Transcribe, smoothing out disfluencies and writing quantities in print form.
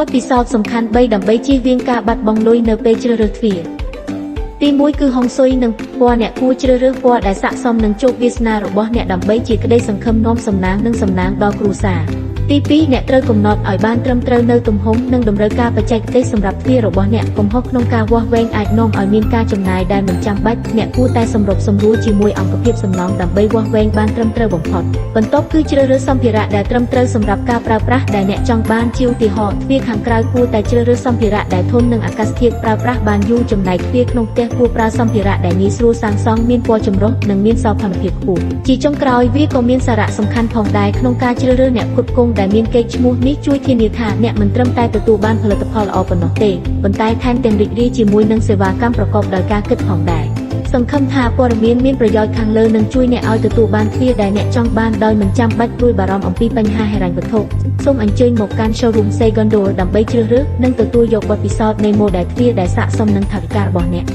បទពិសោធន៍សំខាន់3ដើម្បីជៀសវាងការបាត់បង់លុយនៅពេលជ្រើសរើសទ្វារទី1គឺហុងស៊ុយនិងពណ៌អ្នកគួរជ្រើសរើសពណ៌ដែលស័ក្តិសមនឹងជោគវាសនារបស់អ្នកដើម្បីជាក្តីសង្ឃឹមនាំសំណាងនិងសំណាងដល់គ្រួសារទី2អ្នកត្រូវកំណត់ឲ្យបានត្រឹមត្រូវនៅទំហំនិងតម្រូវការបច្ចេកទេសសម្រាប់ទ្វាររបស់អ្នកកំហុសក្នុងការវាស់វែងអាចនាំឲ្យមានការចំណាយដែលមិនចាំបាច់អ្នកគួរតែសម្របសម្រួលជាមួយអង្គភាពសំណងដើម្បីវាស់វែងបានត្រឹមត្រូវបំផុតបន្ទាប់គឺជ្រើសរើសសម្ភារៈដែលត្រឹមត្រូវសម្រាប់ការប្រើប្រាស់ដែលអ្នកចង់បានជាឧទាហរណ៍ទ្វារខាងក្រៅគួរតែជ្រើសរើសសម្ភារៈដែលធន់នឹងអាកាសធាតុប្រើប្រាស់បានយូរចំណែកទ្វារក្នុងផ្ទះគួរប្រើសម្ភារៈដែលងាយស្រួលសាងសង់មានពណ៌ចម្រុះនិងមានសោភ័ណភាពខ្ពស់ជាចុងក្រោយវាក៏មានសារៈសំខាន់ផងដែរក្នុងការជ្រើសរើសអ្នកផ្គត់ផ្គង់ដែលមានកេរ្តិ៍ឈ្មោះនេះជួយធានាថាអ្នកមិនត្រឹមតែទទួលបានផលិតផលល្អប៉ុណ្ណោះទេប៉ុន្តែថែមទាំងរីករាយជាមួយនឹងសេវាកម្មប្រកបដោយការគិតផងដែរសង្ឃឹមថាព័ត៌មានមានប្រយោជន៍ខាងលើនឹងជួយអ្នកឲ្យទទួលបានទ្វារដែលអ្នកចង់បានដោយមិនចាំបាច់ព្រួយបារម្ភអំពីបញ្ហាហិរញ្ញវត្ថុសូមអញ្ជើញមកកាន់ Showroom Segundo ដើម្បីជ្រើសរើសនិងទទួលយកបទពិសោធន៍នៃ model ទ្វារដែលស័ក្តិសមនឹងថវិការបស់អ្នក